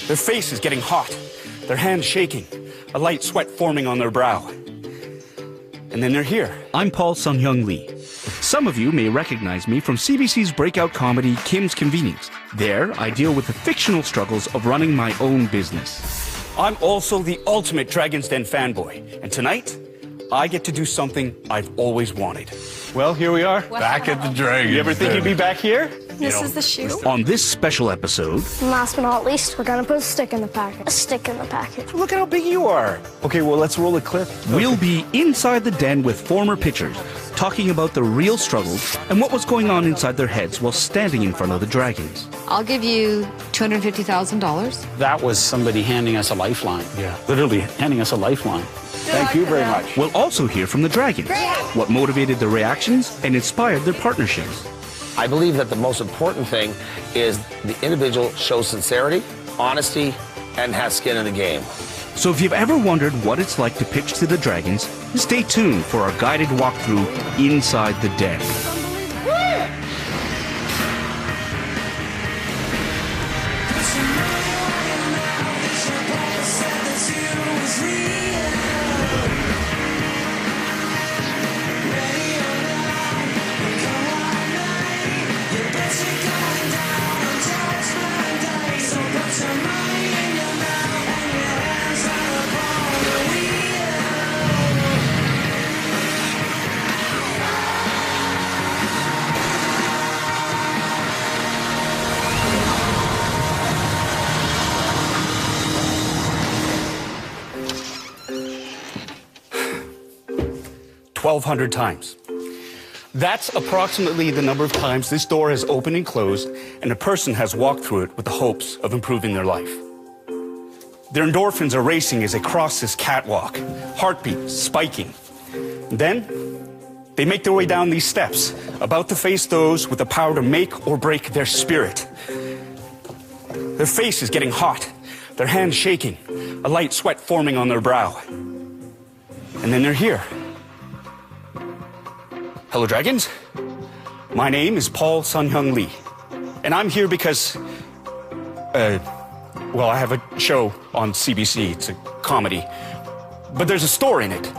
Their face is getting hot, their hands shaking, a light sweat forming on their brow. And then they're here. I'm Paul Sun-Hyung Lee. Some of you may recognize me from CBC's breakout comedy Kim's Convenience. There, I deal with the fictional struggles of running my own business. I'm also the ultimate Dragon's Den fanboy, and tonight, I get to do something I've always wanted. Well, here we are. Wow. Back at the Dragon. You ever think you'd be back here? This is the shoe. On this special episode... And last but not least, we're gonna put a stick in the packet. A stick in the packet. Look at how big you are. Okay, well, let's roll a clip. We'll be inside the den with former pitchers, talking about the real struggles and what was going on inside their heads while standing in front of the Dragons. I'll give you $250,000. That was somebody handing us a lifeline. Yeah. Literally handing us a lifeline. Thank you very much. We'll also hear from the Dragons, what motivated their reactions and inspired their partnerships. I believe that the most important thing is the individual shows sincerity, honesty, and has skin in the game. So if you've ever wondered what it's like to pitch to the Dragons, stay tuned for our guided walkthrough inside the den. $1,200 times. That's approximately the number of times this door has opened and closed, and a person has walked through it with the hopes of improving their life. Their endorphins are racing as they cross this catwalk, heartbeat spiking. And then, they make their way down these steps, about to face those with the power to make or break their spirit. Their face is getting hot, their hands shaking, a light sweat forming on their brow. And then they're here. Hello, Dragons. My name is Paul Sun-Hyung Lee, and I'm here because, well, I have a show on CBC. It's a comedy, but there's a store in it,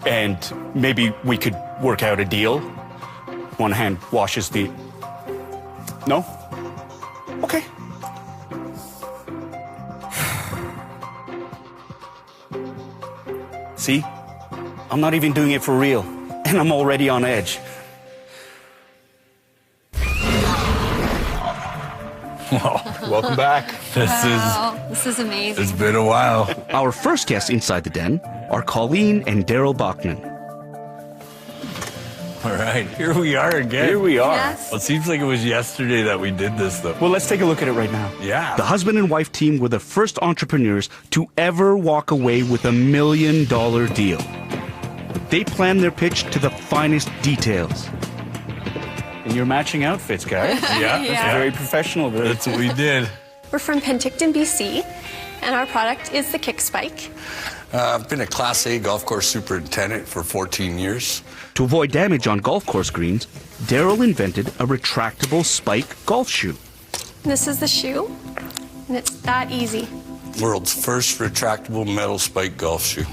and maybe we could work out a deal. One hand washes the... No? Okay. See? I'm not even doing it for real, and I'm already on edge. Well, welcome back. This is amazing. It's been a while. Our first guests inside the den are Colleen and Daryl Bachman. All right, here we are again. Here we are. Yes. Well, it seems like it was yesterday that we did this, though. Well, let's take a look at it right now. Yeah. The husband and wife team were the first entrepreneurs to ever walk away with $1 million deal. But they planned their pitch to the finest details. And you're matching outfits, guys. Yeah. That's very professional. That's what we did. We're from Penticton, BC, and our product is the Kick Spike. I've been a Class A golf course superintendent for 14 years. To avoid damage on golf course greens, Daryl invented a retractable spike golf shoe. This is the shoe, and it's that easy. World's first retractable metal spike golf shoe.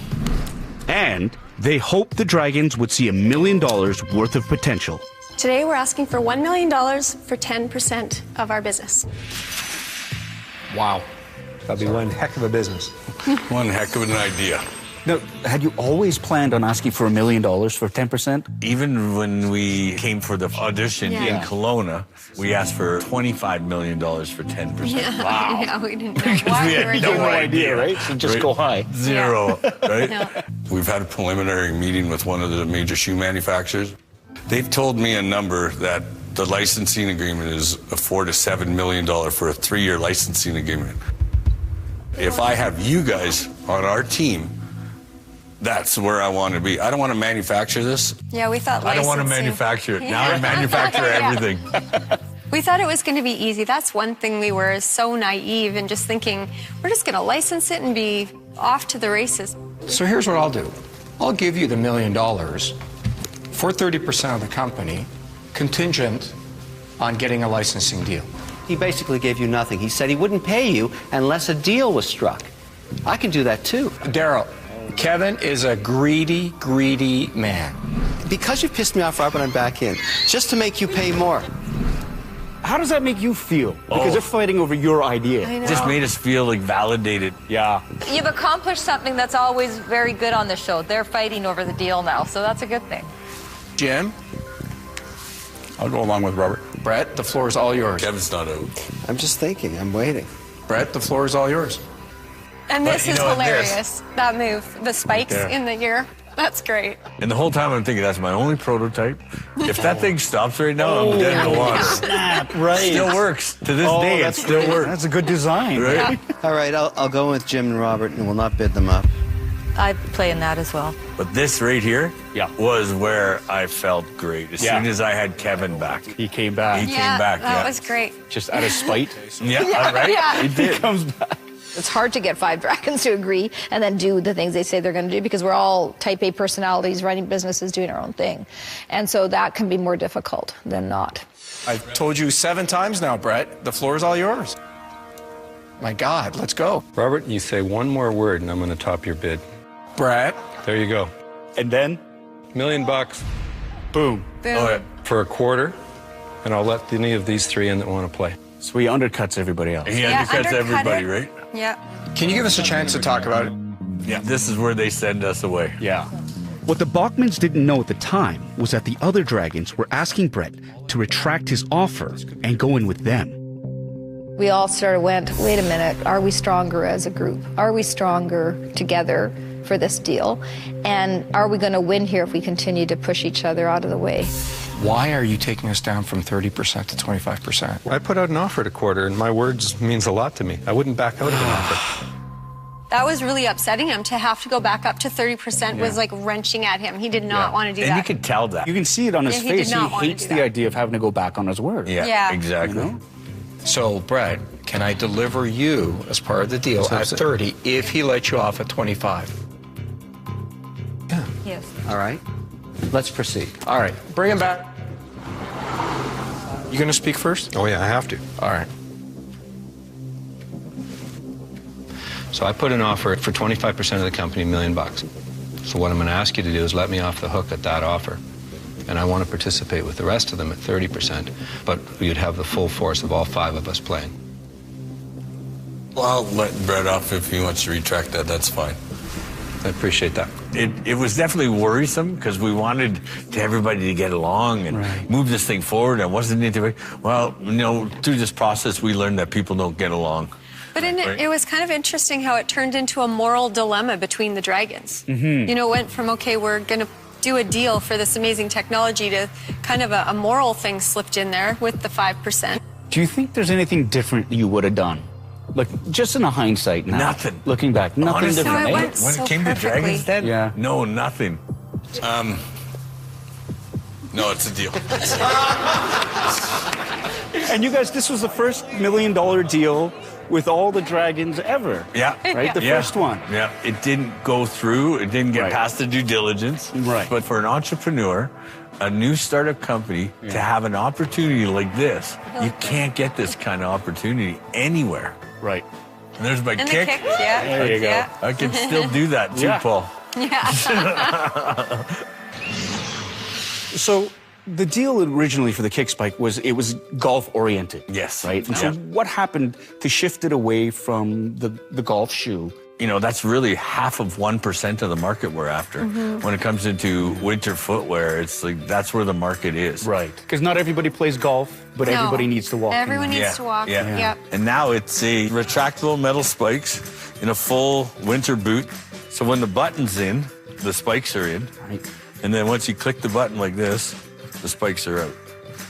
And they hoped the Dragons would see $1 million worth of potential. Today, we're asking for $1 million for 10% of our business. Wow. That'd be one heck of a business. One heck of an idea. Now, had you always planned on asking for $1 million for 10%? Even when we came for the audition in Kelowna, we asked for $25 million for 10%. Yeah. Wow. Yeah, we didn't know Because what we had were no doing. idea, right? So just go high. Zero, right? No. We've had a preliminary meeting with one of the major shoe manufacturers. They've told me a number that the licensing agreement is a $4 to $7 million for a 3-year licensing agreement. If I have you guys on our team, that's where I want to be. I don't want to manufacture this. Yeah, we thought I don't want to licensing- manufacture it. Now I manufacture everything. We thought it was going to be easy. That's one thing we were so naive and just thinking, we're just going to license it and be off to the races. So here's what I'll do. I'll give you the $1 million for 30% of the company, contingent on getting a licensing deal. He basically gave you nothing. He said he wouldn't pay you unless a deal was struck. I can do that too. Daryl, Kevin is a greedy, greedy man. Because you pissed me off, Robert, I'm back in. Just to make you pay more. How does that make you feel? Because they're fighting over your idea. I know. Just made us feel like validated. Yeah. You've accomplished something that's always very good on the show. They're fighting over the deal now, so that's a good thing. Jim? I'll go along with Robert. Brett, the floor is all yours. Kevin's not out. I'm just thinking. I'm waiting. Brett, the floor is all yours. And this But, is you know, hilarious, that move. The spikes Right there. in the ear. That's great. And the whole time I'm thinking, that's my only prototype. If that thing stops right now, I'm dead in the water. Snap, right. Still works. To this day, it still works. That's a good design. Right? All right, I'll go with Jim and Robert, and we'll not bid them up. I play in that as well. But this right here was where I felt great. As soon as I had Kevin back. He came back. He came back, That was great. Just out of spite. Right? Yeah. He did. He comes back. It's hard to get 5 dragons to agree and then do the things they say they're going to do because we're all type A personalities running businesses, doing our own thing. And so that can be more difficult than not. I've told you 7 times now, Brett. The floor is all yours. My God, let's go. Robert, you say one more word and I'm going to top your bid. Brett. There you go. And then? $1 million. Boom. Boom. Oh, yeah. For a quarter, and I'll let any of these 3 in that want to play. So he undercuts everybody else. He Yeah, undercuts undercut everybody, it. right? Yeah. Can you give us a chance to talk about it? Yeah. This is where they send us away. Yeah. What the Bachmans didn't know at the time was that the other dragons were asking Brett to retract his offer and go in with them. We all sort of went, wait a minute, are we stronger as a group? Are we stronger together for this deal? And are we going to win here if we continue to push each other out of the way? Why are you taking us down from 30% to 25%? I put out an offer at a quarter, and my words means a lot to me. I wouldn't back out of an offer. That was really upsetting him. To have to go back up to 30% was like wrenching at him. He did not want to do that. And you could tell that. You can see it on his he face. did not He wanna hates do the that. idea of having to go back on his word. Yeah. Exactly. You know? So, Brett, can I deliver you as part of the deal at 30 if he lets you off at 25? Yeah. Yes. All right. Let's proceed. All right, bring him back. You going to speak first? Oh, yeah, I have to. All right. So I put an offer for 25% of the company, $1 million. So what I'm going to ask you to do is let me off the hook at that offer. And I want to participate with the rest of them at 30%, but you'd have the full force of all 5 of us playing. Well, I'll let Brett off if he wants to retract that. That's fine. I appreciate that. It was definitely worrisome because we wanted everybody to get along and move this thing forward. And wasn't anything. Well, you know, through this process, we learned that people don't get along. But it was kind of interesting how it turned into a moral dilemma between the dragons. You know, it went from, okay, we're going to do a deal for this amazing technology to kind of a moral thing slipped in there with the 5%. Do you think there's anything different you would have done? Like, just in a hindsight now. Nothing. Looking back, nothing Honestly, different. No, it eh? went when so it came perfectly. to Dragon's Den, Yeah. no, nothing. No, it's a deal. And you guys, this was the first $1 million deal with all the dragons ever. Yeah. Right? The first one. Yeah. It didn't go through. It didn't get past the due diligence. Right. But for an entrepreneur, a new startup company, to have an opportunity like this, you can't get this kind of opportunity anywhere. Right. And there's my And kick. the kicks, yeah. There you go. Yeah. I can still do that too, Yeah. Paul. Yeah. So the deal originally for the kick spike was it was golf oriented. Yes. Right? And so Yeah. what happened to shift it away from the golf shoe? You know, that's really half of 1% of the market we're after. When it comes into winter footwear, it's like that's where the market is. Right. Because not everybody plays golf, but No. everybody needs to walk. Everyone needs to walk. Yeah. Yep. And now it's a retractable metal spikes in a full winter boot. So when the button's in, the spikes are in. Right. And then once you click the button like this, the spikes are out.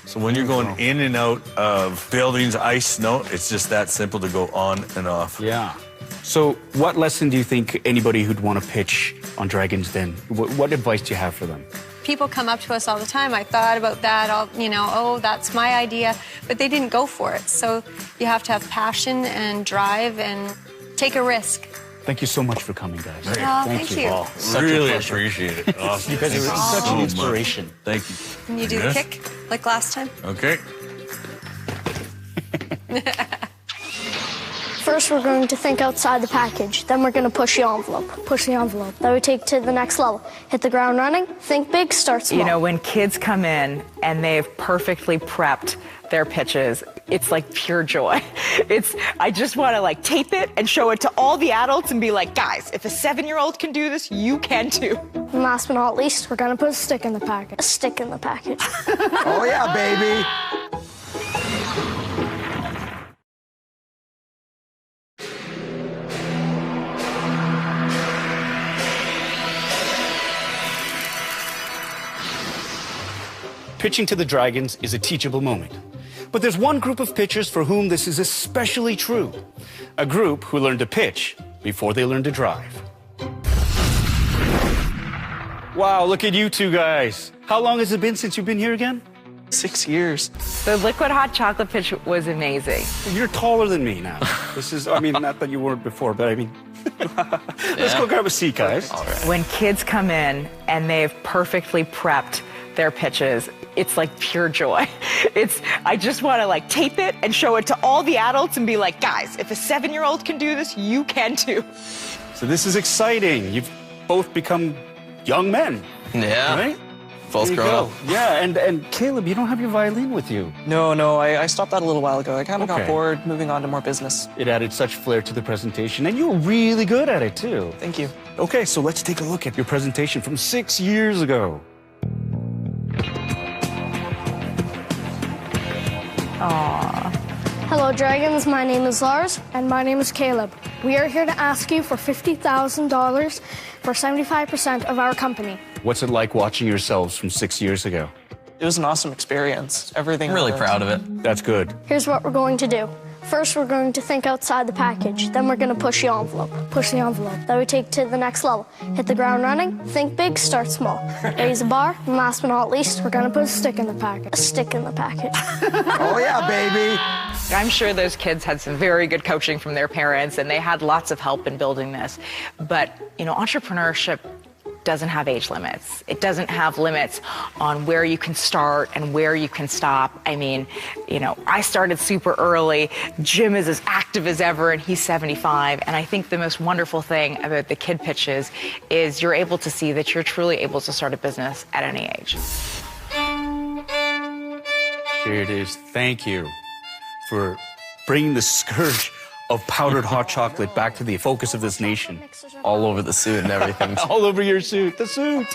So when you're going in and out of buildings, ice, snow, it's just that simple to go on and off. Yeah. So what lesson do you think anybody who'd want to pitch on Dragon's Den, what advice do you have for them? People come up to us all the time. I thought about that, oh, that's my idea. But they didn't go for it. So you have to have passion and drive and take a risk. Thank you so much for coming, guys. Oh, thank you. Oh, really appreciate it. Awesome. You guys are such an inspiration. Thank you. Can you do the kick like last time? Okay. First, we're going to think outside the package. Then we're going to push the envelope. Push the envelope. That we take to the next level. Hit the ground running. Think big, start small. You know, when kids come in and they've perfectly prepped their pitches, it's like pure joy. I just want to like tape it and show it to all the adults and be like, guys, if a 7-year-old can do this, you can too. And last but not least, we're going to put a stick in the package. A stick in the package. Oh yeah, baby. Pitching to the dragons is a teachable moment. But there's one group of pitchers for whom this is especially true. A group who learn to pitch before they learn to drive. Wow, look at you two guys. How long has it been since you've been here again? 6 years. The liquid hot chocolate pitch was amazing. You're taller than me now. This is, I mean, not that you weren't before, but I mean, let's go grab a seat, guys. All right. When kids come in and they've perfectly prepped their pitches, it's like pure joy. I just want to like tape it and show it to all the adults and be like, guys, if a 7-year-old can do this, you can too. So this is exciting. You've both become young men. Yeah. Right? Both grown up. Yeah, and Caleb, you don't have your violin with you. No, I stopped that a little while ago. I kind of got bored moving on to more business. It added such flair to the presentation, and you were really good at it too. Thank you. Okay, so let's take a look at your presentation from 6 years ago. Aww. Hello, Dragons. My name is Lars. And my name is Caleb. We are here to ask you for $50,000 for 75% of our company. What's it like watching yourselves from 6 years ago? It was an awesome experience. Everything. I'm really proud of it. That's good. Here's what we're going to do. First, we're going to think outside the package. Then we're going to push the envelope. Push the envelope. That we take to the next level. Hit the ground running. Think big, start small. Raise a bar. And last but not least, we're going to put a stick in the package. A stick in the package. Oh yeah, baby. I'm sure those kids had some very good coaching from their parents and they had lots of help in building this. But, you know, entrepreneurship doesn't have age limits. It doesn't have limits on where you can start and where you can stop. I mean, you know, I started super early. Jim is as active as ever, and he's 75. And I think the most wonderful thing about the kid pitches is you're able to see that you're truly able to start a business at any age. Here it is. Thank you for bringing the scourge of powdered hot chocolate back to the focus of this nation. All over the suit and everything. All over your suit, the suit.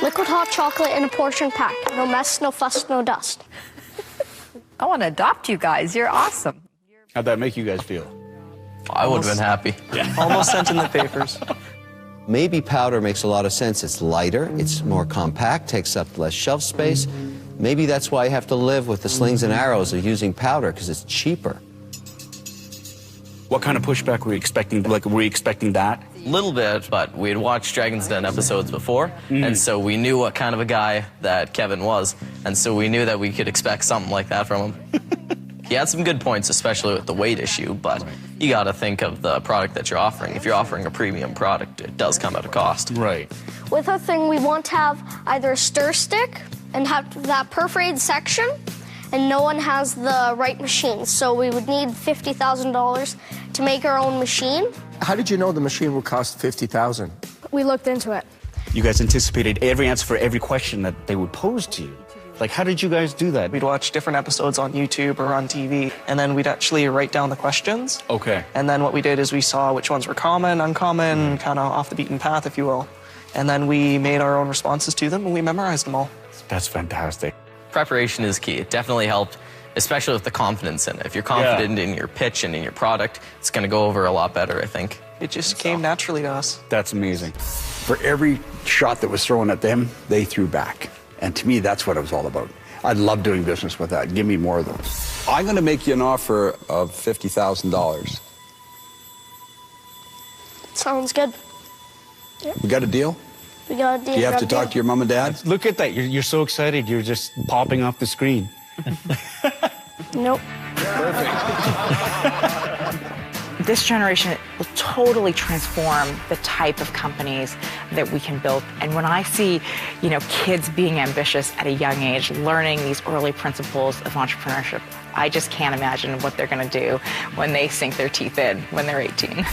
Liquid hot chocolate in a portion pack. No mess, no fuss, no dust. I want to adopt you guys. You're awesome. How'd that make you guys feel? I would have been happy. Yeah. Almost sent in the papers. Maybe powder makes a lot of sense. It's lighter, it's more compact, takes up less shelf space. Maybe that's why you have to live with the slings and arrows of using powder, because it's cheaper. What kind of pushback were you expecting? Like, were you expecting that? A little bit, but we had watched Dragon's Den episodes before, and so we knew what kind of a guy that Kevin was, and so we knew that we could expect something like that from him. He had some good points, especially with the weight issue, but you got to think of the product that you're offering. If you're offering a premium product, it does come at a cost. Right. With our thing, we want to have either a stir stick and have that perforated section, and no one has the right machine. So we would need $50,000 to make our own machine. How did you know the machine would cost $50,000? We looked into it. You guys anticipated every answer for every question that they would pose to you. Like, how did you guys do that? We'd watch different episodes on YouTube or on TV, and then we'd actually write down the questions. Okay. And then what we did is we saw which ones were common, uncommon, kind of off the beaten path, if you will. And then we made our own responses to them, and we memorized them all. That's fantastic. Preparation is key. It definitely helped, especially with the confidence in it. If you're confident in your pitch and in your product, it's going to go over a lot better, I think. It just came naturally to us. That's amazing. For every shot that was thrown at them, they threw back. And to me, that's what it was all about. I love doing business with that. Give me more of those. I'm going to make you an offer of $50,000. Sounds good. We got a deal? We got a deal. Do you have to talk to your mom and dad? Look at that. You're so excited. You're just popping off the screen. Nope. this generation will totally transform the type of companies that we can build. And when I see, you know, kids being ambitious at a young age, learning these early principles of entrepreneurship, I just can't imagine what they're going to do when they sink their teeth in when they're 18.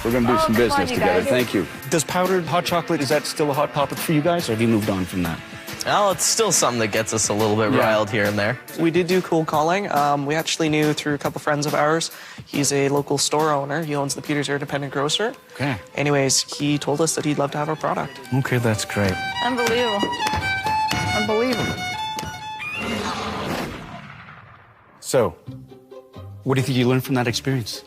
We're going to do some business together. Thank you. Does powdered hot chocolate, is that still a hot topic for you guys, or have you moved on from that? Well, it's still something that gets us a little bit riled here and there. We did do cold calling. We actually knew through a couple friends of ours. He's a local store owner. He owns the Petersburg Independent Grocer. Okay. Anyways, he told us that he'd love to have our product. Okay, that's great. Unbelievable. Unbelievable. So, what do you think you learned from that experience?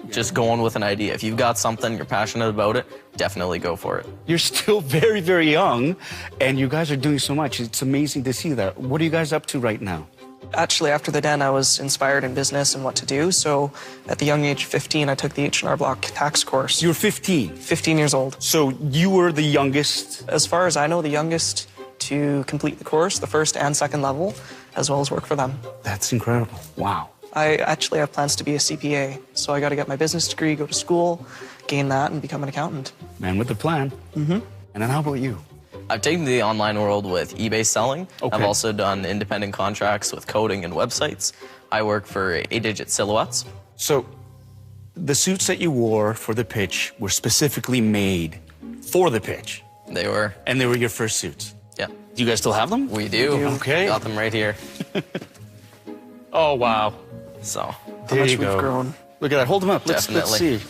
Just going with an idea. If you've got something, you're passionate about it, definitely go for it. You're still very, very young, and you guys are doing so much. It's amazing to see that. What are you guys up to right now? Actually, after the den, I was inspired in business and what to do. So at the young age of 15, I took the H&R Block tax course. You were 15? 15 years old. So you were the youngest? As far as I know, the youngest to complete the course, the first and second level, as well as work for them. That's incredible. Wow. I actually have plans to be a CPA, so I got to get my business degree, go to school, gain that, and become an accountant. Man with a plan. Mm-hmm. And then how about you? I've taken the online world with eBay selling. Okay. I've also done independent contracts with coding and websites. I work for 8-digit silhouettes. So the suits that you wore for the pitch were specifically made for the pitch? They were. And they were your first suits? Yeah. Do you guys still have them? We do. Okay. Got them right here. Oh, wow. So, there you go. We've grown. Look at that. Hold them up. Let's Definitely. see.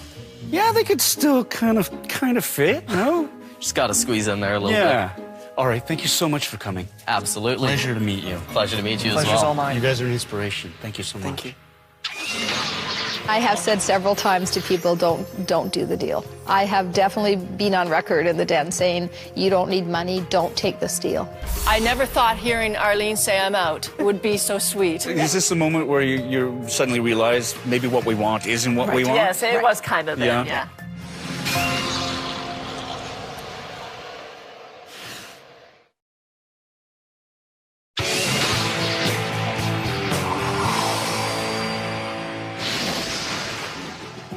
Yeah, they could still kind of fit, no? Just got to squeeze in there a little Yeah. All right. Thank you so much for coming. Absolutely. Pleasure to meet you. Pleasure to meet you as Pleasure's well. all mine. You guys are an inspiration. Thank you so much. Thank you. I have said several times to people, don't do the deal. I have definitely been on record in the den saying, you don't need money, don't take this deal. I never thought hearing Arlene say I'm out would be so sweet. Is this the moment where you suddenly realize maybe what we want isn't what we want? Yes, it was kind of there, yeah.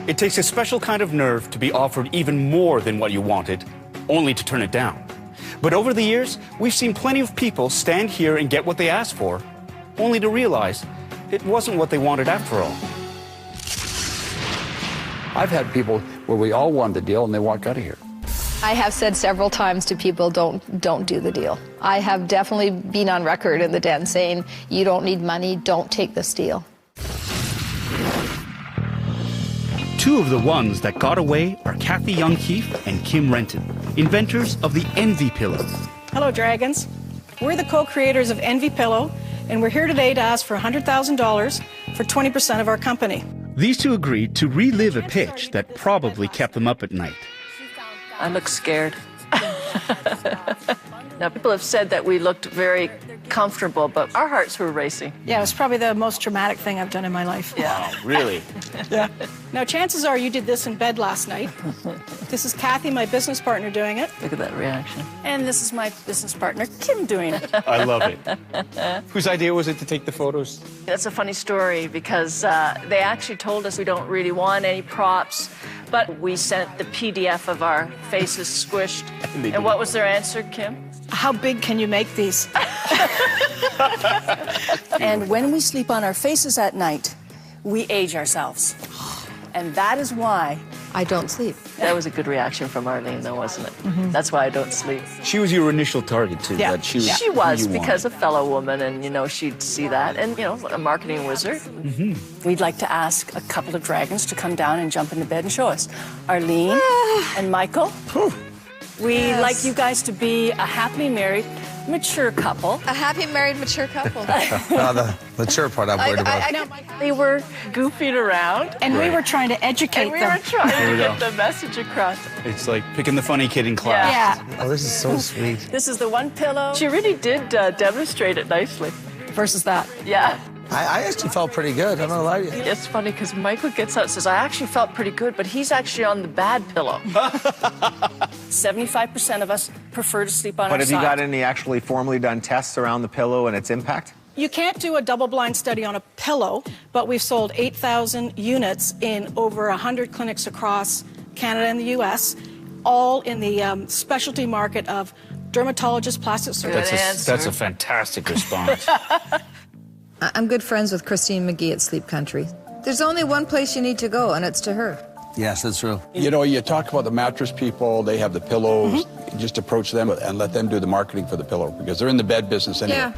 It takes a special kind of nerve to be offered even more than what you wanted, only to turn it down. But over the years, we've seen plenty of people stand here and get what they asked for, only to realize it wasn't what they wanted after all. I've had people where we all won the deal and they walk out of here. I have said several times to people, don't do the deal. I have definitely been on record in the den saying, you don't need money, don't take this deal. Two of the ones that got away are Kathy Young-Keefe and Kim Renton, inventors of the Envy Pillow. Hello, Dragons. We're the co-creators of Envy Pillow, and we're here today to ask for $100,000 for 20% of our company. These two agreed to relive a pitch that probably kept them up at night. I look scared. Now, people have said that we looked very comfortable, but our hearts were racing. Yeah, it was probably the most traumatic thing I've done in my life. Yeah. Really? Yeah. Now, chances are you did this in bed last night. This is Kathy, my business partner, doing it. Look at that reaction. And this is my business partner, Kim, doing it. I love it. Whose idea was it to take the photos? That's a funny story because they actually told us we don't really want any props, but we sent the PDF of our faces squished. And what was their answer, Kim? How big can you make these? And when we sleep on our faces at night, we age ourselves. And that is why I don't sleep. That was a good reaction from Arlene, though, wasn't it? Mm-hmm. That's why I don't sleep. She was your initial target, too. Yeah, that she was, she was because a fellow woman, and, you know, she'd see that. And, you know, a marketing wizard. Mm-hmm. We'd like to ask a couple of dragons to come down and jump into bed and show us. Arlene and Michael. We'd like you guys to be a happily married, mature couple. A happy married, mature couple. No, the mature part I'm worried about. I know. They were goofing around. And we were trying to educate them. We were trying to get the message across. It's like picking the funny kid in class. Yeah. Oh, this is so sweet. This is the one pillow. She really did demonstrate it nicely. Versus that. Yeah. I actually felt pretty good. I'm not gonna lie to you. It's funny because Michael gets out and says, I actually felt pretty good, but he's actually on the bad pillow. 75% of us prefer to sleep on our But side. have you got any actually formally done tests around the pillow and its impact? You can't do a double-blind study on a pillow, but we've sold 8,000 units in over 100 clinics across Canada and the U.S., all in the specialty market of dermatologists, plastic surgeons. That's a fantastic response. I'm good friends with Christine McGee at Sleep Country. There's only one place you need to go, and it's to her. Yes, that's true. You know, you talk about the mattress people, they have the pillows. Just approach them and let them do the marketing for the pillow because they're in the bed business anyway. Yeah.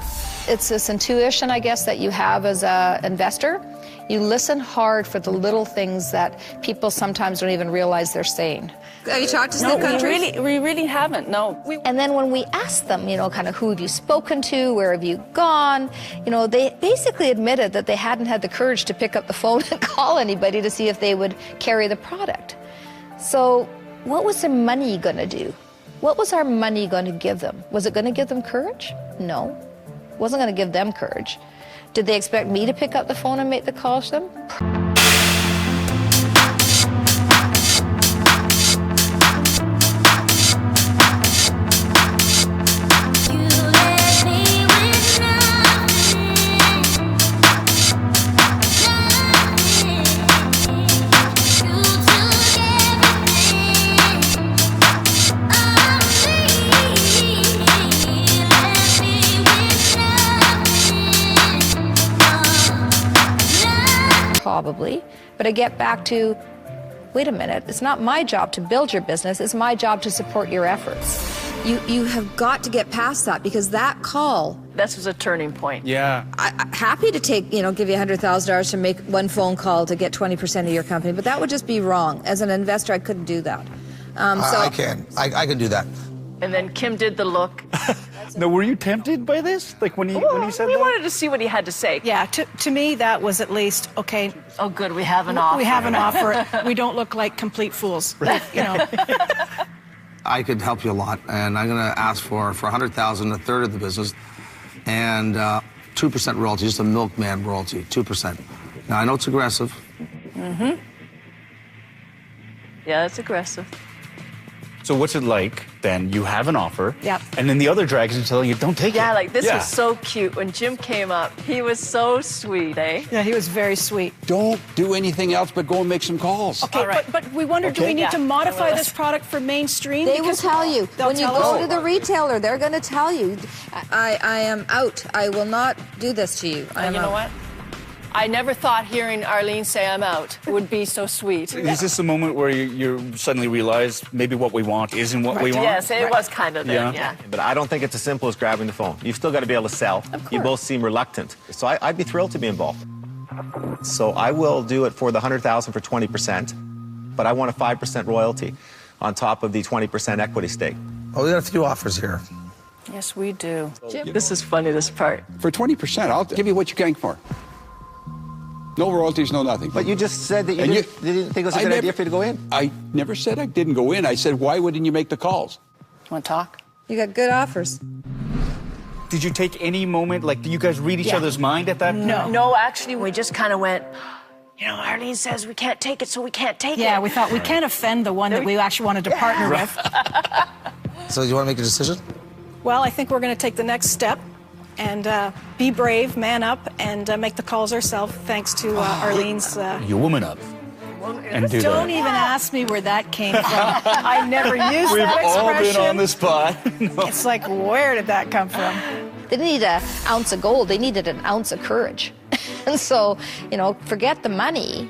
It's this intuition, I guess, that you have as an investor. You listen hard for the little things that people sometimes don't even realize they're saying. Have you talked to Sleep Country? We really haven't, no. And then when we ask them, you know, kind of who have you spoken to, where have you gone, you know, they basically admitted that they hadn't had the courage to pick up the phone and call anybody to see if they would carry the product. So what was their money going to do? What was our money going to give them? Was it going to give them courage? No. It wasn't going to give them courage. Did they expect me to pick up the phone and make the calls to them? Probably, but I get back to, wait a minute, it's not my job to build your business, it's my job to support your efforts. You have got to get past that because that call. This was a turning point. Yeah. I'm happy to take, you know, give you $100,000 to make one phone call to get 20% of your company, but that would just be wrong. As an investor, I couldn't do that. I can. I can do that. And then Kim did the look. Now, were you tempted by this? Like when he said we that? wanted to see what he had to say. Yeah, to me, that was at least, okay. Oh, good, we have an offer. We have an offer. We don't look like complete fools. Right. You know. I could help you a lot, and I'm going to ask for $100,000, a third of the business, and 2% royalty, just a milkman royalty, 2%. Now, I know it's aggressive. Mm-hmm. Yeah, it's aggressive. So what's it like then? You have an offer. Yep. And then the other dragons tell you, don't take it. Yeah, like this was so cute. When Jim came up, he was so sweet, eh? Yeah, he was very sweet. Don't do anything else but go and make some calls. Okay, but we wondered, do we need to modify this product for mainstream? They will tell you. When you go to the us. retailer, they're going to tell you, I am out. I will not do this to you. You know what? I never thought hearing Arlene say I'm out would be so sweet. Is this the moment where you suddenly realize maybe what we want isn't what we want? Yes, it was kind of then, yeah. But I don't think it's as simple as grabbing the phone. You've still got to be able to sell. You both seem reluctant. So I'd be thrilled to be involved. So I will do it for the $100,000 for 20%, but I want a 5% royalty on top of the 20% equity stake. Oh, we got a few offers here. Yes, we do. Jim. This is funny, this part. For 20%, I'll give you what you can for. No royalties, no nothing. But you just said that you didn't think it was a good idea for you to go in. I never said I didn't go in. I said, why wouldn't you make the calls? Want to talk? You got good offers. Did you take any moment, like, do you guys read each other's mind at that point? No, actually, we just kind of went, you know, Arlene says we can't take it, so we can't take it. Yeah, we thought we can't offend the one that we actually wanted to partner with. So do you want to make a decision? Well, I think we're going to take the next step and be brave, man up, and make the calls ourselves, thanks to Arlene's... You woman up. And do Don't that. even ask me where that came from. I never used that expression. We've all been on the spot. It's like, where did that come from? They didn't need an ounce of gold. They needed an ounce of courage. And so, you know, forget the money.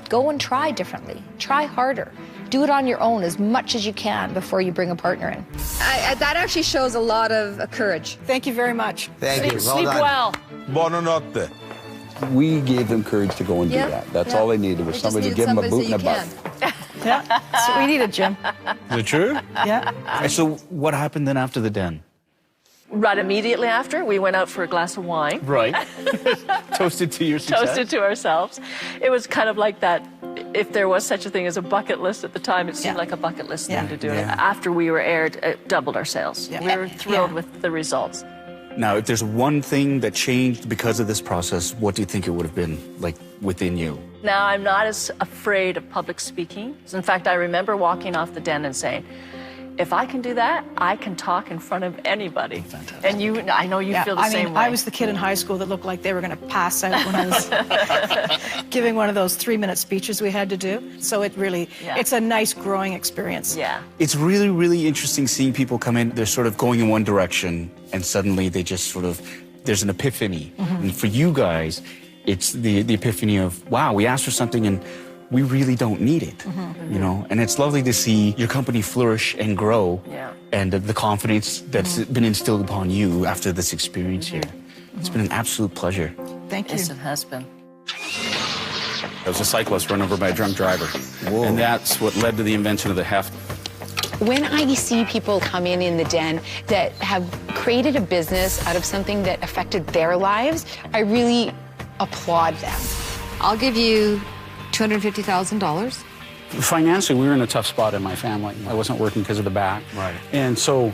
Go and try differently. Try harder. Do it on your own as much as you can before you bring a partner in. That actually shows a lot of courage. Thank you very much. Thank you. Sleep well. Buonanotte. We gave them courage to go and do Yeah, that. That's yeah. all they needed was They just somebody to needed give them a somebody boot so and a you butt. Yeah, that's what we needed, Jim. Is it true? Yeah. And so what happened then after the den? Right immediately after, we went out for a glass of wine. Right. Toasted to your success. Toasted to ourselves. It was kind of like that, if there was such a thing as a bucket list at the time, it seemed like a bucket list thing to do. Yeah. After we were aired, it doubled our sales. Yeah. We were thrilled with the results. Now, if there's one thing that changed because of this process, what do you think it would have been, like, within you? Now, I'm not as afraid of public speaking. In fact, I remember walking off the den and saying, if I can do that, I can talk in front of anybody. Fantastic. And you, I know you feel the same way. I was the kid in high school that looked like they were going to pass out when I was giving one of those 3-minute speeches we had to do. So it really, it's a nice growing experience. Yeah. It's really, really interesting seeing people come in, they're sort of going in one direction, and suddenly they just sort of, there's an epiphany. And for you guys, it's the epiphany of, wow, we asked for something and we really don't need it, you know? And it's lovely to see your company flourish and grow, and the confidence that's been instilled upon you after this experience here. It's been an absolute pleasure. Thank you. Yes, it has been. I was a cyclist run over by a drunk driver. And that's what led to the invention of the heft. When I see people come in the den that have created a business out of something that affected their lives, I really applaud them. I'll give you $250,000. Financially, we were in a tough spot in my family. I wasn't working because of the back. Right. And so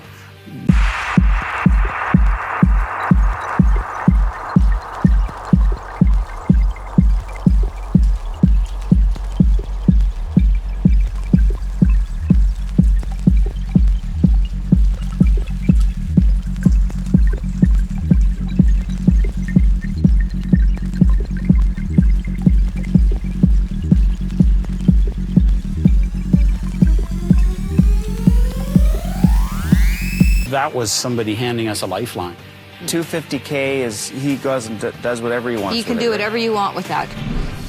that was somebody handing us a lifeline. $250K is, he goes and does whatever he wants. You can do whatever you want with that.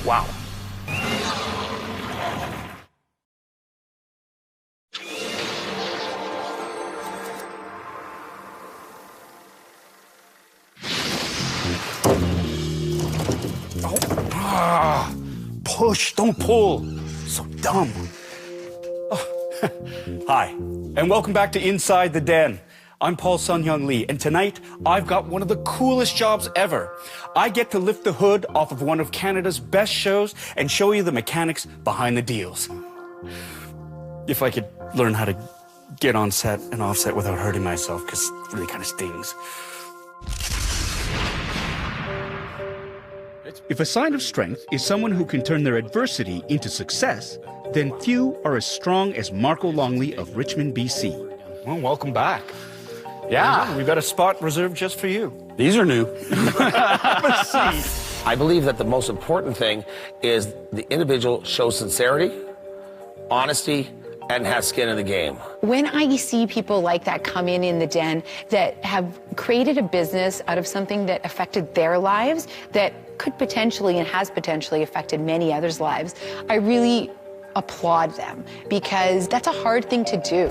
Wow. Push, don't pull. So dumb. Hi, and welcome back to Inside the Den. I'm Paul Sun-Hyung Lee, and tonight I've got one of the coolest jobs ever. I get to lift the hood off of one of Canada's best shows and show you the mechanics behind the deals. If I could learn how to get on set and off set without hurting myself, because it really kind of stings. If a sign of strength is someone who can turn their adversity into success, then few are as strong as Marco Longley of Richmond, BC. Well, welcome back. Yeah, we've got a spot reserved just for you. These are new. I believe that the most important thing is the individual shows sincerity, honesty, and has skin in the game. When I see people like that come in the den that have created a business out of something that affected their lives, that could potentially and has potentially affected many others' lives, I really applaud them, because that's a hard thing to do.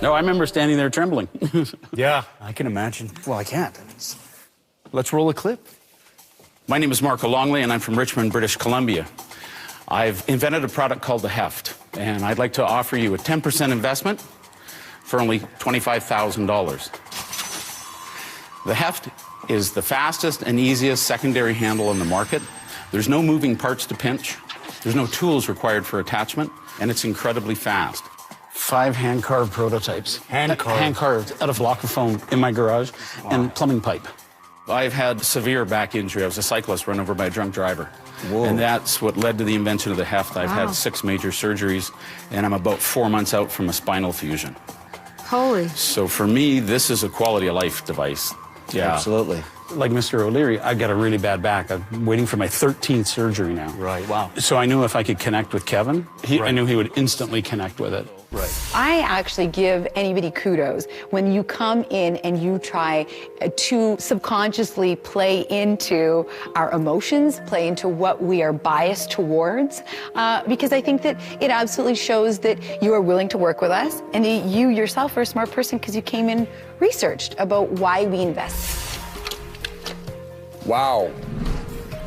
No, I remember standing there trembling. Yeah, I can imagine. Well, I can't. Let's roll a clip. My name is Marco Longley, and I'm from Richmond, British Columbia. I've invented a product called the heft, and I'd like to offer you a 10% investment for only $25,000. The heft is the fastest and easiest secondary handle in the market. There's no moving parts to pinch. There's no tools required for attachment, and it's incredibly fast. 5 hand-carved prototypes. Hand-carved? Hand-carved out of locker foam in my garage, and plumbing pipe. I've had severe back injury. I was a cyclist run over by a drunk driver. Whoa. And that's what led to the invention of the heft. I've had 6 major surgeries, and I'm about 4 months out from a spinal fusion. Holy. So for me, this is a quality of life device. Yeah. Absolutely. Like Mr. O'Leary, I've got a really bad back. I'm waiting for my 13th surgery now. Right, wow. So I knew if I could connect with Kevin, I knew he would instantly connect with it. Right. I actually give anybody kudos when you come in and you try to subconsciously play into our emotions, play into what we are biased towards, because I think that it absolutely shows that you are willing to work with us, and that you yourself are a smart person because you came in researched about why we invest. Wow.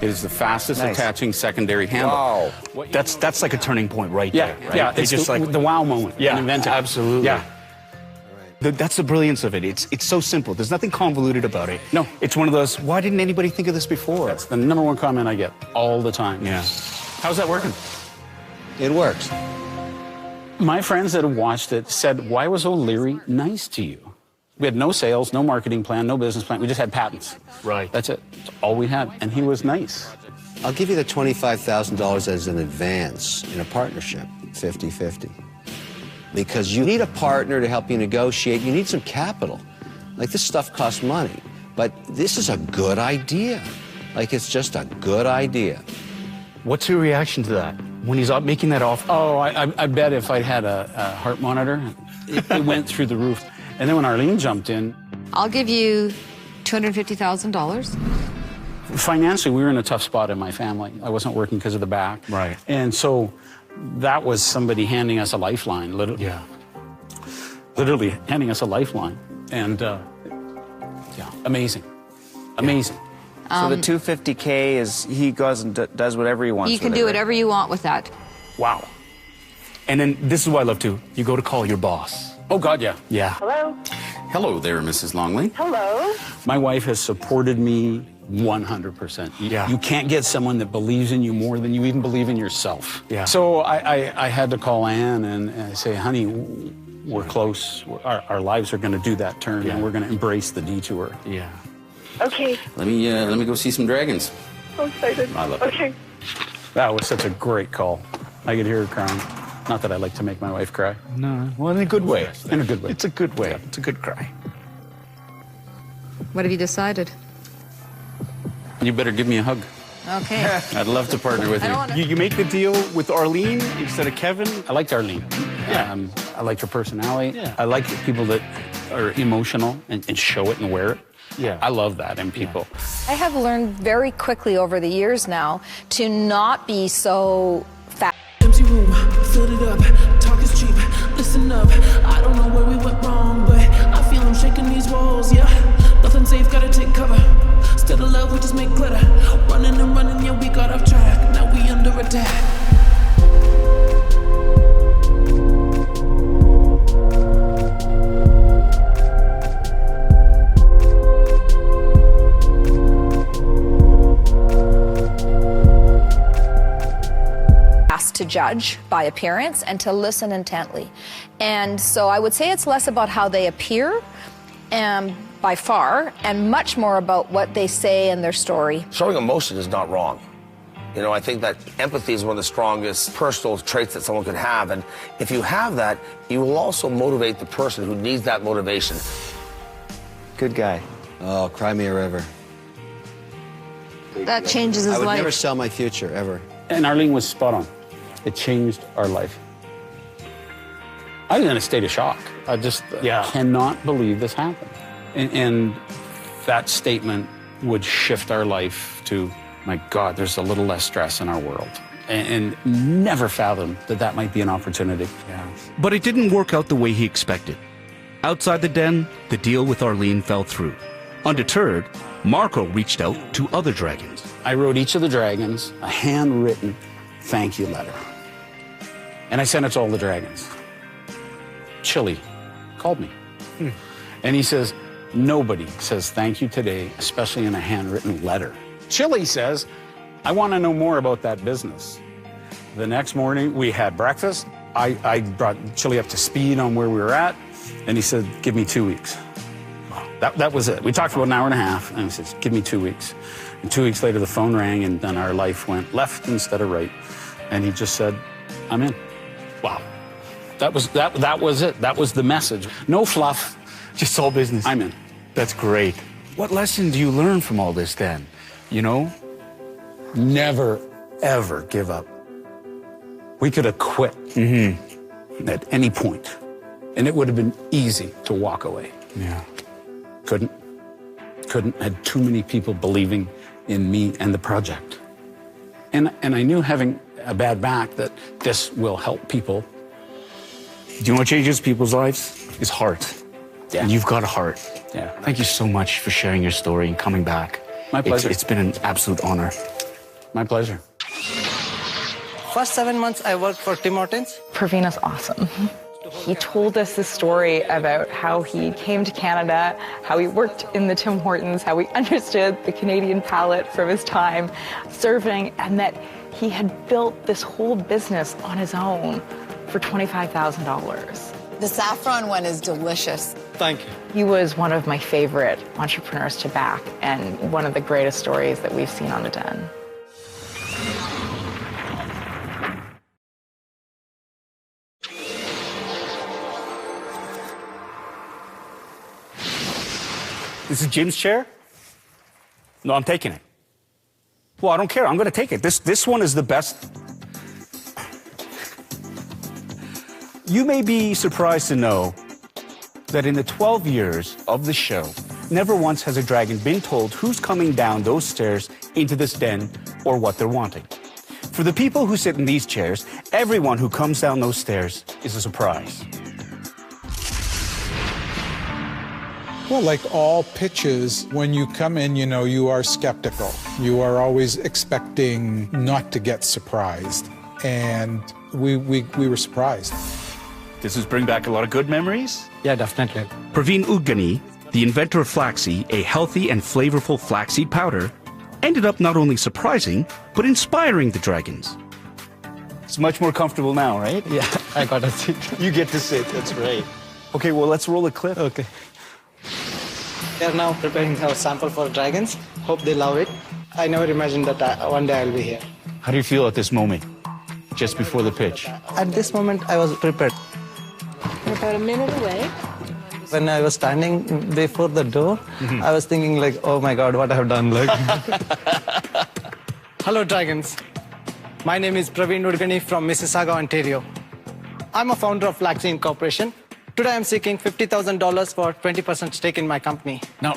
It is the fastest attaching secondary handle. Wow. That's like a turning point right there. Right? Yeah, it's just like the wow moment. Yeah, invented. absolutely. Yeah. That's the brilliance of it. It's so simple. There's nothing convoluted about it. No. It's one of those, why didn't anybody think of this before? That's the #1 comment I get all the time. Yeah. How's that working? It works. My friends that have watched it said, why was O'Leary nice to you? We had no sales, no marketing plan, no business plan. We just had patents. Right. That's it. That's all we had. And he was nice. I'll give you the $25,000 as an advance in a partnership, 50-50. because you need a partner to help you negotiate. You need some capital. Like, this stuff costs money, but this is a good idea. Like, it's just a good idea. What's your reaction to that when he's making that offer? Oh, I bet if I had a heart monitor, it went through the roof. And then when Arlene jumped in, I'll give you $250,000. financially, we were in a tough spot in my family. I wasn't working because of the back. Right. And so that was somebody handing us a lifeline, literally. Yeah. Literally handing us a lifeline. And, yeah, amazing. Amazing. So the 250K is he goes and does whatever he wants. You can with do it, whatever you want with that. Wow. And then this is what I love too. You go to call your boss. Oh, God, yeah. Yeah. Hello? Hello there, Mrs. Longley. Hello? My wife has supported me 100%. Yeah. You can't get someone that believes in you more than you even believe in yourself. Yeah. So I had to call Ann and say, honey, we're close. Our lives are going to do that turn, and we're going to embrace the detour. Yeah. Okay. Let me go see some dragons. I'm excited. I love it. Okay. That was such a great call. I could hear her crying. Not that I like to make my wife cry. No, well, in a good way. In a good way. It's a good way. It's a good cry. What have you decided? You better give me a hug. Okay. I'd love to partner with I don't you. wanna- You make the deal with Arlene instead of Kevin. I liked Arlene. I liked her personality. Yeah. I like people that are emotional and show it and wear it. Yeah. I love that in people. I have learned very quickly over the years now to not be so fat. Empty room, filled it up. Talk is cheap, listen up. I don't know where we went wrong, but I feel I'm shaking these walls, yeah. Nothing safe, gotta take cover. Instead of love, we just make glitter. Running and running, yeah, we got off track. Now we under attack. To judge by appearance and to listen intently. And so I would say it's less about how they appear by far, and much more about what they say in their story. Showing emotion is not wrong. You know, I think that empathy is one of the strongest personal traits that someone could have. And if you have that, you will also motivate the person who needs that motivation. Good guy. Oh, cry me a river. That changes his I would life. never sell my future, ever. And Arlene was spot on. It changed our life. I was in a state of shock. I just cannot believe this happened. And that statement would shift our life to, my God, there's a little less stress in our world. And never fathomed that that might be an opportunity. Yeah. But it didn't work out the way he expected. Outside the den, the deal with Arlene fell through. Undeterred, Marco reached out to other dragons. I wrote each of the dragons a handwritten thank you letter. And I sent it to all the dragons. Chili called me. And he says, nobody says thank you today, especially in a handwritten letter. Chili says, I want to know more about that business. The next morning, we had breakfast. I brought Chili up to speed on where we were at, and he said, give me 2 weeks. That was it. We talked for about an hour and a half, and he says, give me 2 weeks. And 2 weeks later, the phone rang, and then our life went left instead of right. And he just said, I'm in. Wow. That was it. That was the message. No fluff. Just all business. I'm in. That's great. What lesson do you learn from all this then? You know? Never, ever give up. We could have quit at any point, and it would have been easy to walk away. Yeah. Couldn't. Had too many people believing in me and the project. And I knew, having a bad back, that this will help people. Do you know what changes people's lives? Is heart. Yeah. And you've got a heart. Yeah. Thank you so much for sharing your story and coming back. My pleasure. It's been an absolute honor. My pleasure. First 7 months I worked for Tim Hortons. Parven is awesome. He told us this story about how he came to Canada, how he worked in the Tim Hortons, how he understood the Canadian palate from his time serving, and that he had built this whole business on his own for $25,000. The saffron one is delicious. Thank you. He was one of my favorite entrepreneurs to back, and one of the greatest stories that we've seen on The Den. This is Jim's chair? No, I'm taking it. Well, I don't care. I'm going to take it. This one is the best. You may be surprised to know that in the 12 years of the show, never once has a dragon been told who's coming down those stairs into this den or what they're wanting. For the people who sit in these chairs, everyone who comes down those stairs is a surprise. Well, like all pitches, when you come in, you know, you are skeptical. You are always expecting not to get surprised. And we were surprised. Does this bring back a lot of good memories? Yeah, definitely. Parven Udgani, the inventor of flaxseed, a healthy and flavorful flaxseed powder, ended up not only surprising, but inspiring the dragons. It's much more comfortable now, right? Yeah, I got a seat. You get to sit, that's right. Okay, well, let's roll a clip. Okay. We are now preparing our sample for dragons. Hope they love it. I never imagined that one day I'll be here. How do you feel at this moment, just before the pitch? At this moment, I was prepared. We're about a minute away. When I was standing before the door, I was thinking like, oh my God, what I have done. Like. Hello, dragons. My name is Parven Udgani from Mississauga, Ontario. I'm a founder of Flaxseed Corporation. Today I'm seeking $50,000 for 20% stake in my company. No.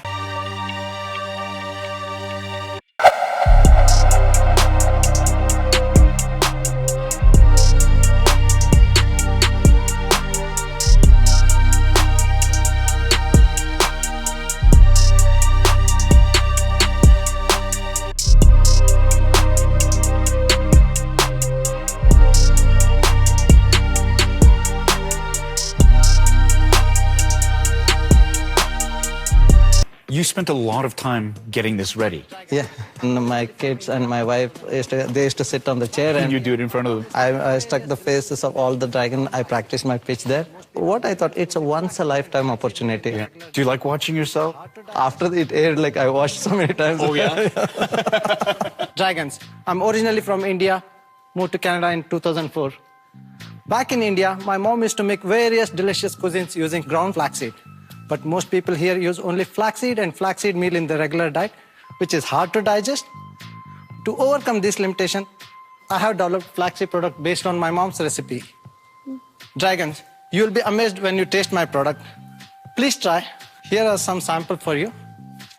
You spent a lot of time getting this ready. Yeah, and my kids and my wife, they used to sit on the chair. And you do it in front of them? I stuck the faces of all the dragon. I practiced my pitch there. What I thought, it's a once-a-lifetime opportunity. Yeah. Do you like watching yourself? After it aired, like I watched so many times. Oh, yeah? Dragons. I'm originally from India, moved to Canada in 2004. Back in India, my mom used to make various delicious cuisines using ground flaxseed. But most people here use only flaxseed and flaxseed meal in the regular diet, which is hard to digest. To overcome this limitation, I have developed flaxseed product based on my mom's recipe. Dragons, you'll be amazed when you taste my product. Please try. Here are some samples for you.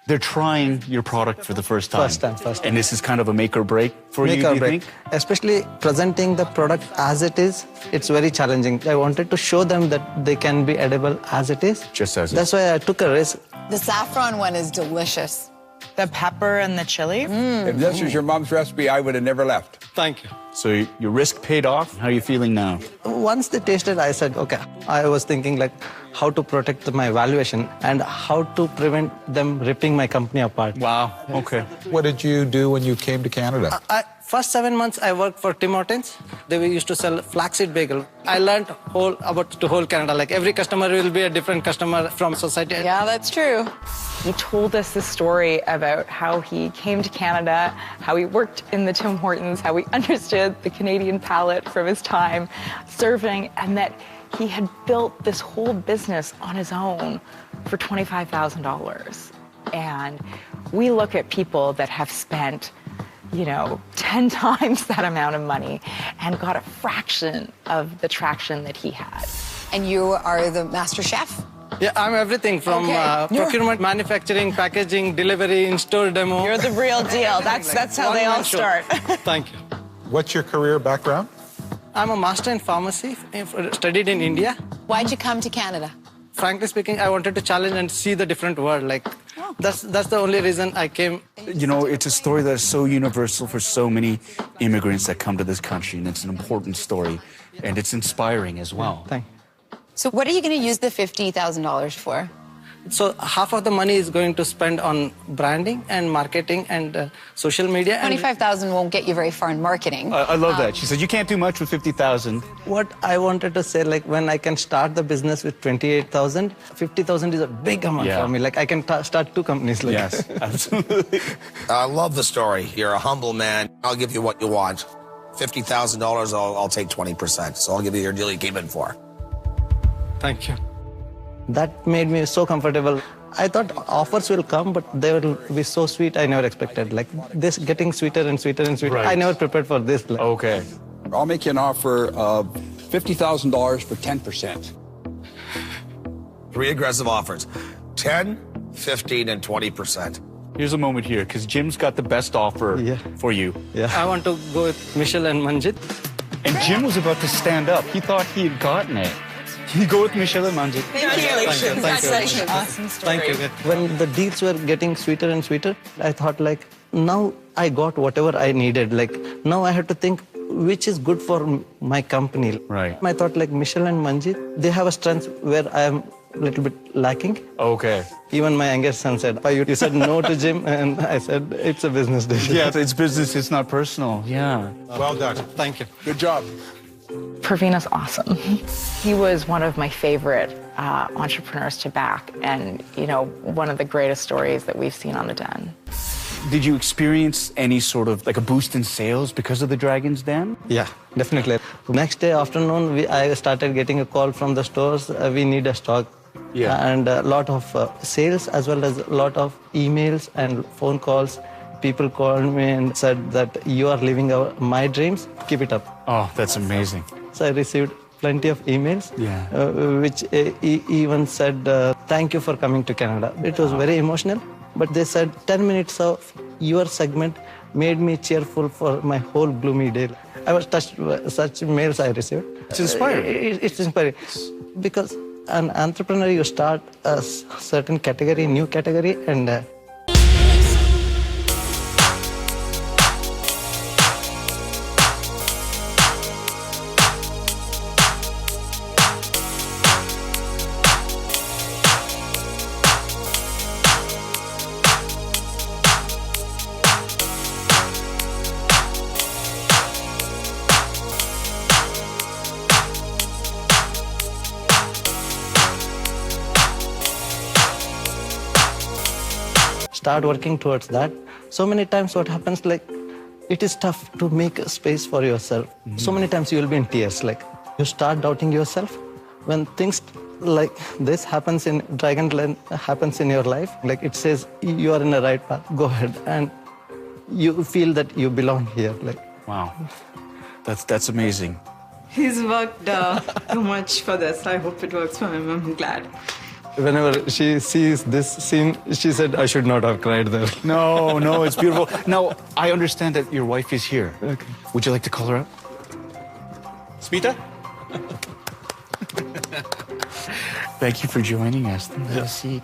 They're trying your product for the first time. First time. And this is kind of a make or break for you, do you think? Especially presenting the product as it is, it's very challenging. I wanted to show them that they can be edible as it is. Just as it is. That's why I took a risk. The saffron one is delicious. The pepper and the chili. If this was your mom's recipe, I would have never left. Thank you. So your risk paid off. How are you feeling now? Once they tasted, I said, okay. I was thinking like how to protect my valuation and how to prevent them ripping my company apart. Wow. Okay. What did you do when you came to Canada? First 7 months, I worked for Tim Hortons. They used to sell flaxseed bagel. I learned about the whole Canada. Like every customer will be a different customer from society. Yeah, that's true. He told us the story about how he came to Canada, how he worked in the Tim Hortons, how he understood the Canadian palate from his time serving, and that he had built this whole business on his own for $25,000. And we look at people that have spent 10 times that amount of money and got a fraction of the traction that he had. And you are the master chef? Yeah, I'm everything from procurement, manufacturing, packaging, delivery, in-store demo. You're the real deal. That's how they all start. Thank you. What's your career background? I'm a master in pharmacy, studied in India. Why'd you come to Canada? Frankly speaking, I wanted to challenge and see the different world. That's the only reason I came. It's a story that's so universal for so many immigrants that come to this country, and it's an important story, and it's inspiring as well. Thank you. So what are you going to use the $50,000 for? So half of the money is going to spend on branding and marketing and social media. $25,000 won't get you very far in marketing. I love that. She said you can't do much with $50,000. What I wanted to say, like when I can start the business with $28,000, $50,000 is a big amount for me. Like I can start 2 companies. Like. Yes, absolutely. I love the story. You're a humble man. I'll give you what you want. $50,000, I'll take 20%. So I'll give you your deal you came in for. Thank you. That made me so comfortable. I thought offers will come, but they will be so sweet. I never expected. Like this getting sweeter and sweeter and sweeter. Right. I never prepared for this. Like. Okay. I'll make you an offer of $50,000 for 10%. 3 aggressive offers. 10, 15, and 20%. Here's a moment here, because Jim's got the best offer for you. Yeah. I want to go with Michelle and Manjit. And Jim was about to stand up. He thought he had gotten it. You go with Michelle and Manjit. Congratulations. Congratulations. Awesome story. Thank you. When the deals were getting sweeter and sweeter, I thought like, now I got whatever I needed. Like now I had to think which is good for my company. Right. I thought like Michelle and Manjit, they have a strength where I am a little bit lacking. Okay. Even my youngest son said, you said no to Jim, and I said, it's a business decision. Yeah, it's business, it's not personal. Yeah. Well done. Thank you. Good job. Parvena's awesome. He was one of my favorite entrepreneurs to back, and one of the greatest stories that we've seen on the Den. Did you experience any sort of like a boost in sales because of the Dragon's Den? Yeah, definitely. Next day afternoon, I started getting a call from the stores. We need a stock. Yeah. And a lot of sales as well as a lot of emails and phone calls. People called me and said that you are living my dreams. Keep it up. Oh, that's amazing. So I received plenty of emails, which even said, thank you for coming to Canada. It was very emotional. But they said 10 minutes of your segment made me cheerful for my whole gloomy day. I was touched by such mails I received. It's inspiring. It's inspiring. Because an entrepreneur, you start a certain category, new category, and start working towards that. So many times what happens, like, it is tough to make a space for yourself. So many times you will be in tears, like, you start doubting yourself. When things like this happens in Dragonland, happens in your life, like it says you are in the right path, go ahead, and you feel that you belong here. Like, wow, that's amazing. He's worked too much for this. I hope it works for him. I'm glad. Whenever she sees this scene, she said, I should not have cried there. No, it's beautiful. Now, I understand that your wife is here. Okay. Would you like to call her up? Smita? Thank you for joining us. Have a seat.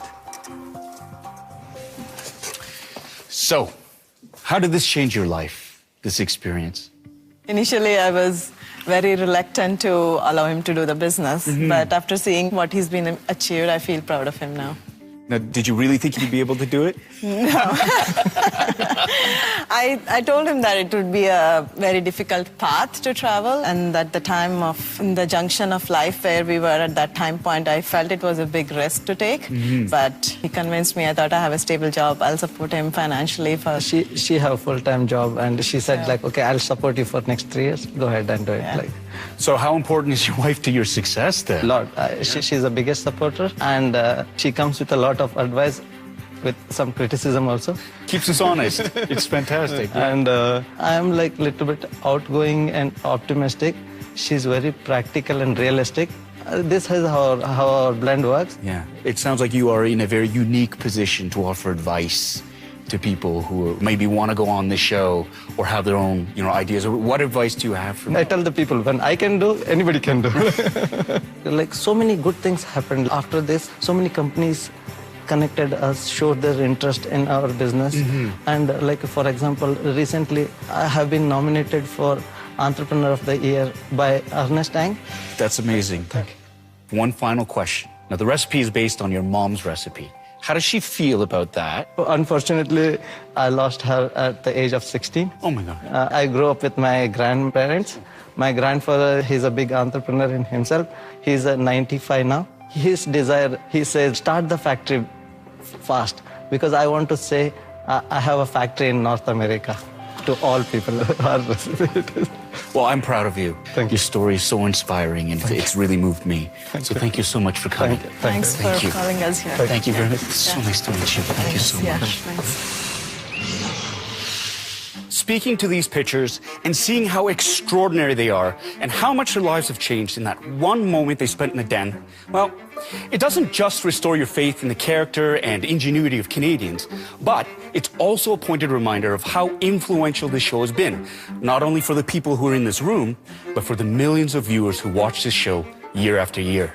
So, how did this change your life, this experience? Initially, I was very reluctant to allow him to do the business. But after seeing what he's been achieved, I feel proud of him now. Now, did you really think you'd be able to do it? No. I told him that it would be a very difficult path to travel, and at the time of the junction of life where we were at that time point, I felt it was a big risk to take. But he convinced me. I thought I have a stable job. I'll support him financially. She have a full-time job, and she said, like, okay, I'll support you for next 3 years. Go ahead and do it. Yeah. Like, so how important is your wife to your success then? Lord, she's the biggest supporter, and she comes with a lot of advice, with some criticism also. Keeps us honest. It's fantastic. Yeah. And I'm like little bit outgoing and optimistic. She's very practical and realistic. This is how our blend works. Yeah. It sounds like you are in a very unique position to offer advice to people who maybe want to go on this show or have their own, ideas. What advice do you have for me? I tell the people, when I can do, anybody can do. Like, so many good things happened after this. So many companies connected us, showed their interest in our business. And like, for example, recently I have been nominated for Entrepreneur of the Year by Ernest Ang. That's amazing. Thank you. One final question. Now, the recipe is based on your mom's recipe. How does she feel about that? Unfortunately, I lost her at the age of 16. Oh my God. I grew up with my grandparents. My grandfather, he's a big entrepreneur in himself. He's 95 now. His desire, he says, start the factory fast, because I want to say I have a factory in North America. to all people. Well, I'm proud of you. Thank you. Your story is so inspiring, and it's really moved me. Thank you so much for coming. Thanks for calling us here. Thank you very much. It's so nice to meet you. Thank you so much. Speaking to these pictures and seeing how extraordinary they are and how much their lives have changed in that one moment they spent in the den, well, it doesn't just restore your faith in the character and ingenuity of Canadians, but it's also a pointed reminder of how influential this show has been, not only for the people who are in this room, but for the millions of viewers who watch this show year after year.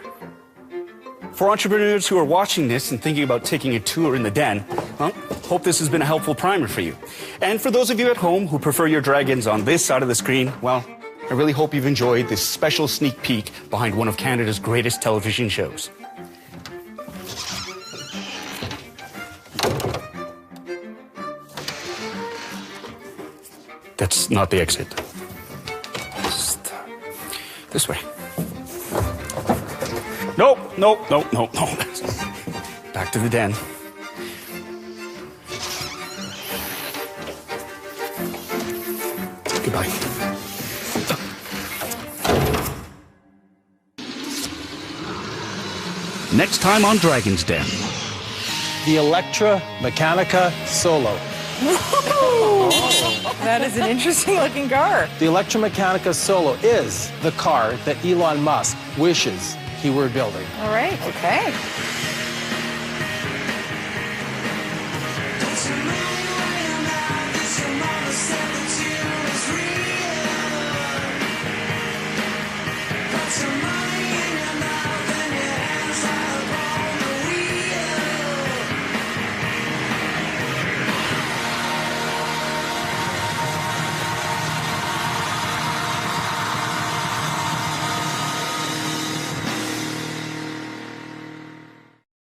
For entrepreneurs who are watching this and thinking about taking a tour in the den, well, hope this has been a helpful primer for you. And for those of you at home who prefer your dragons on this side of the screen, well, I really hope you've enjoyed this special sneak peek behind one of Canada's greatest television shows. That's not the exit. Just, this way. Nope. Back to the den. Goodbye. Next time on Dragon's Den. The Electra Mechanica Solo. That is an interesting looking car. The Electra Mechanica Solo is the car that Elon Musk wishes he were building. All right, okay.